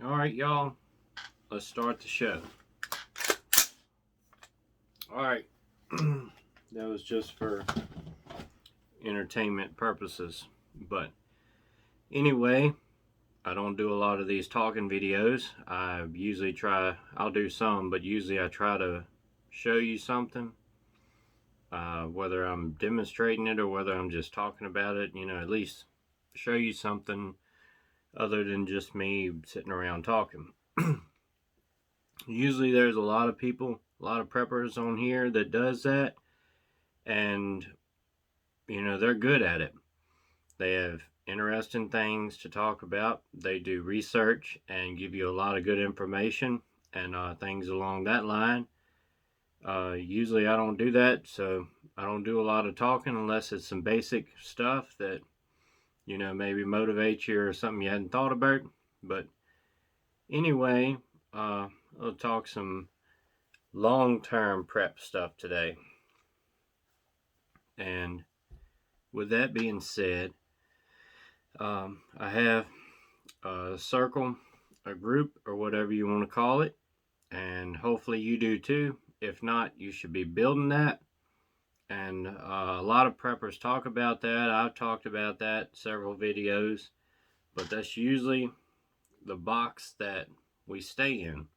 All right, y'all, let's start the show. All right, that was just for entertainment purposes. But anyway, I don't do a lot of these talking videos. I'll do some, but usually I try to show you something, whether I'm demonstrating it or whether I'm just talking about it, at least show you something other than just me sitting around talking. Usually there's a lot of people, a lot of preppers on here that does that, and they're good at it. They have interesting things to talk about. They do research and give you a lot of good information and things along that line. Usually I don't do that, so I don't do a lot of talking unless it's some basic stuff that maybe motivates you or something you hadn't thought about. But anyway, I'll talk some long-term prep stuff today. And with that being said, I have a circle, a group, or whatever you want to call it, and hopefully you do too. If not, you should be building that. And a lot of preppers talk about that. I've talked about that several videos, but that's usually the box that we stay in.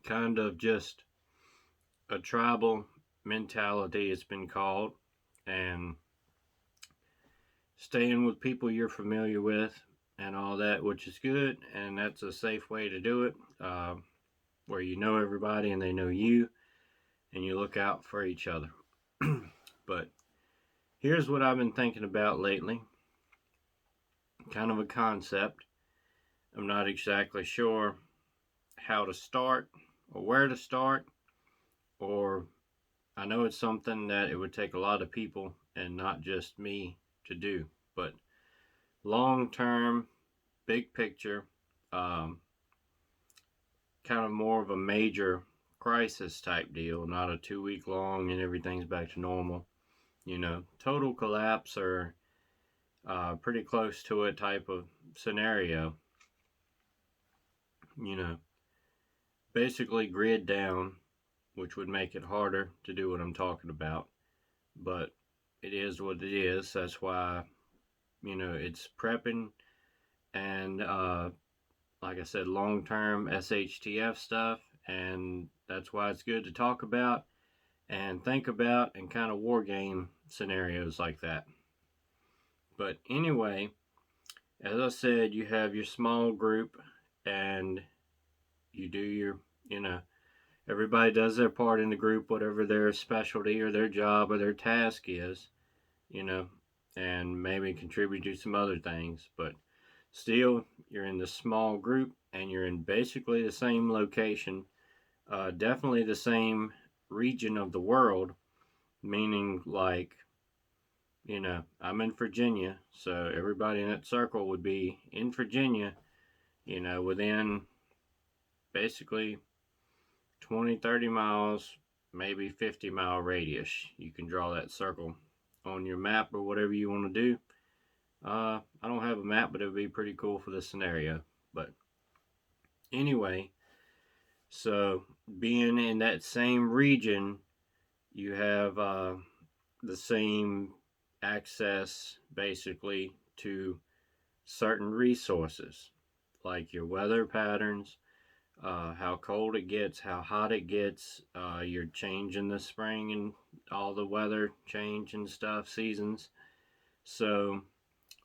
Kind of just a tribal mentality, it's been called, and staying with people you're familiar with and all that, which is good, and that's a safe way to do it, where you know everybody and they know you, and you look out for each other. But here's what I've been thinking about lately, kind of a concept. I'm not exactly sure how to start or where to start, or I know it's something that it would take a lot of people and not just me to do, but long term, big picture, kind of more of a major crisis type deal, not a 2 week long and everything's back to normal. Total collapse or pretty close to it type of scenario. Basically grid down, which would make it harder to do what I'm talking about. But it is what it is. That's why, it's prepping and, like I said, long-term SHTF stuff. And that's why it's good to talk about and think about and kind of war game scenarios like that. But anyway, as I said, you have your small group and you do your, everybody does their part in the group, whatever their specialty or their job or their task is, and maybe contribute to some other things. But still, you're in the small group and you're in basically the same location, definitely the same region of the world, meaning like, I'm in Virginia, so everybody in that circle would be in Virginia, within basically 20, 30 miles, maybe 50-mile radius. You can draw that circle on your map or whatever you want to do. I don't have a map, but it would be pretty cool for this scenario. But anyway, so being in that same region, you have the same access basically to certain resources like your weather patterns, how cold it gets, how hot it gets, your change in the spring and all the weather change and stuff, seasons. So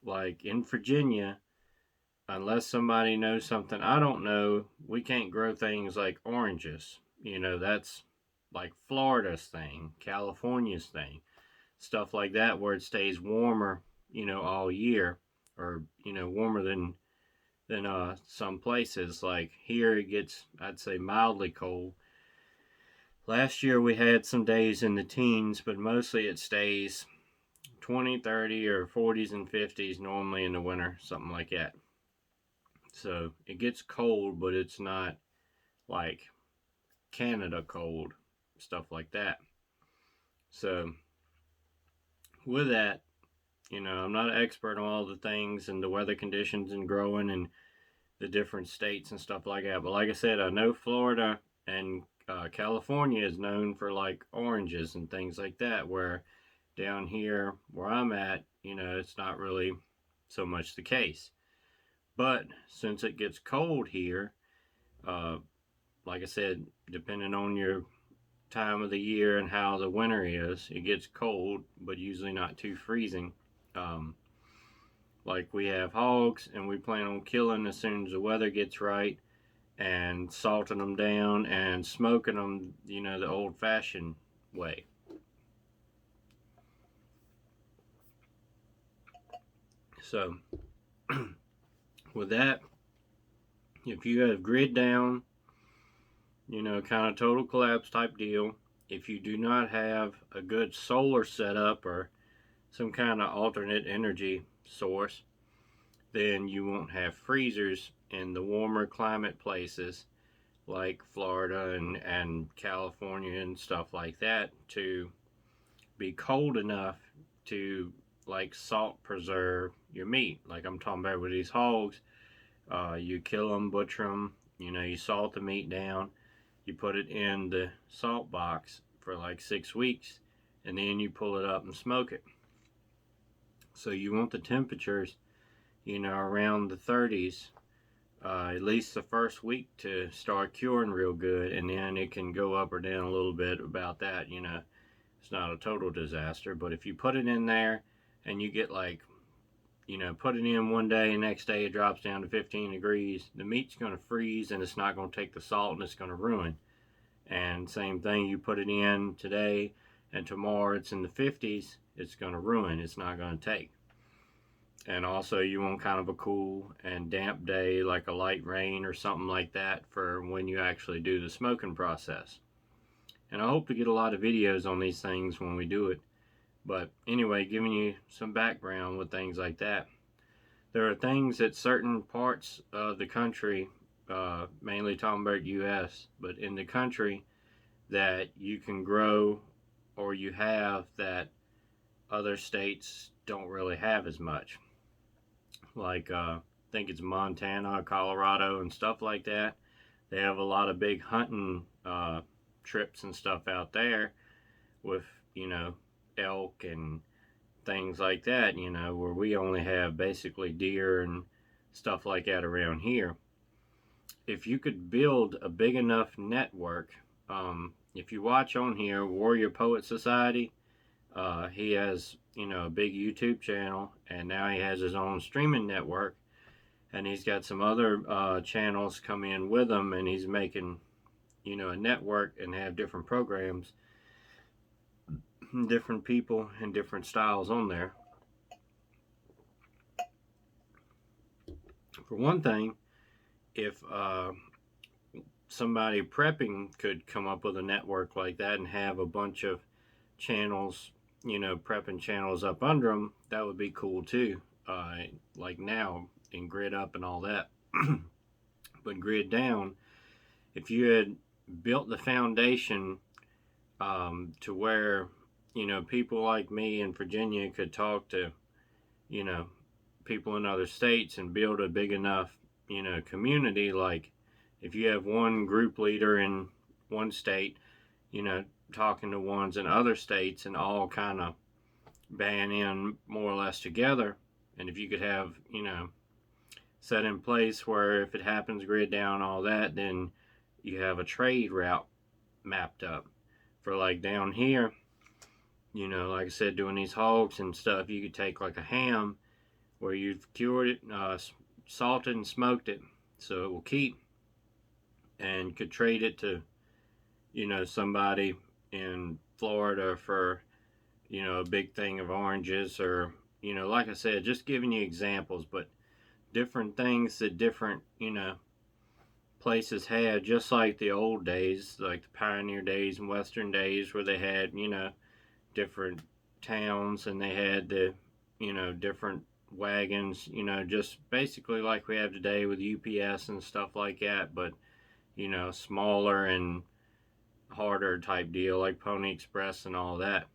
like in Virginia, unless somebody knows something I don't know, we can't grow things like oranges. That's like Florida's thing, California's thing, stuff like that, where it stays warmer, all year, or warmer than some places. Like here, it gets, I'd say, mildly cold. Last year we had some days in the teens, but mostly it stays 20, 30, or 40s and 50s normally in the winter, something like that. So it gets cold, but it's not like Canada cold, stuff like that. So with that, I'm not an expert on all the things and the weather conditions and growing and the different states and stuff like that. But like I said, I know Florida and California is known for like oranges and things like that, where down here where I'm at, it's not really so much the case. But since it gets cold here, uh, like I said, depending on your time of the year and how the winter is, it gets cold, but usually not too freezing. Um, like we have hogs, and we plan on killing as soon as the weather gets right, and salting them down and smoking them, the old-fashioned way. So, with that, if you have grid down, kind of total collapse type deal, if you do not have a good solar setup or some kind of alternate energy source, then you won't have freezers in the warmer climate places like Florida and California and stuff like that to be cold enough to like salt preserve your meat. Like I'm talking about with these hogs, you kill them, butcher them, you salt the meat down, you put it in the salt box for like 6 weeks, and then you pull it up and smoke it. So you want the temperatures, around the 30s, at least the first week to start curing real good, and then it can go up or down a little bit about that. It's not a total disaster, but if you put it in there and you get like, put it in one day, next day it drops down to 15 degrees, the meat's going to freeze and it's not going to take the salt and it's going to ruin. And same thing, you put it in today and tomorrow it's in the 50s, it's going to ruin, it's not going to take. And also you want kind of a cool and damp day, like a light rain or something like that, for when you actually do the smoking process. And I hope to get a lot of videos on these things when we do it. But anyway, giving you some background with things like that. There are things at certain parts of the country, mainly talking about US, but in the country that you can grow or you have that other states don't really have as much. Like I think it's Montana, Colorado, and stuff like that. They have a lot of big hunting trips and stuff out there with, elk and things like that, where we only have basically deer and stuff like that around here. If you could build a big enough network, if you watch on here, Warrior Poet Society, he has, a big YouTube channel, and now he has his own streaming network, and he's got some other channels come in with him, and he's making, a network and have different programs, different people, and different styles on there. For one thing, if somebody prepping could come up with a network like that and have a bunch of channels, prepping channels up under them, that would be cool too. Like now in grid up and all that. But grid down, if you had built the foundation to where, people like me in Virginia could talk to, you know, people in other states and build a big enough, community. Like if you have one group leader in one state, talking to ones in other states and all kind of band in more or less together. And if you could have, set in place where if it happens, grid down, all that, then you have a trade route mapped up for like down here, like I said, doing these hogs and stuff. You could take like a ham where you've cured it, salted and smoked it so it will keep, and could trade it to, somebody in Florida for, a big thing of oranges, or, like I said, just giving you examples, but different things that different, places had, just like the old days, like the pioneer days and western days, where they had, different towns and they had the, different wagons, just basically like we have today with UPS and stuff like that, but, smaller and harder type deal, like Pony Express and all that.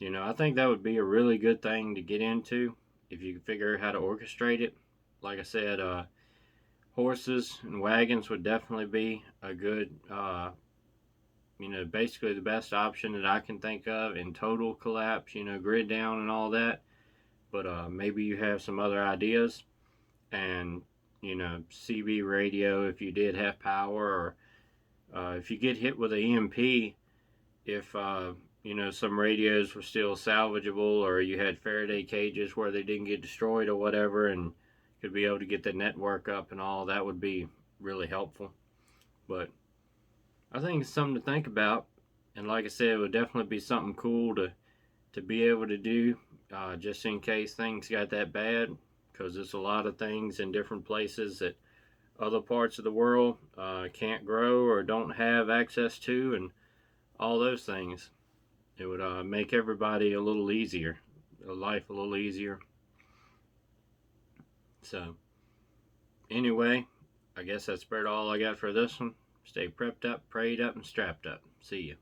I think that would be a really good thing to get into if you could figure out how to orchestrate it. Like I said, horses and wagons would definitely be a good, basically the best option that I can think of in total collapse, grid down and all that. But maybe you have some other ideas, and, CB radio if you did have power, or if you get hit with an EMP, if some radios were still salvageable, or you had Faraday cages where they didn't get destroyed or whatever, and could be able to get the network up and all, that would be really helpful. But I think it's something to think about, and like I said, it would definitely be something cool to be able to do, just in case things got that bad, because there's a lot of things in different places that other parts of the world can't grow or don't have access to, and all those things. It would make everybody a little easier, life a little easier. So, anyway, I guess that's about all I got for this one. Stay prepped up, prayed up, and strapped up. See ya.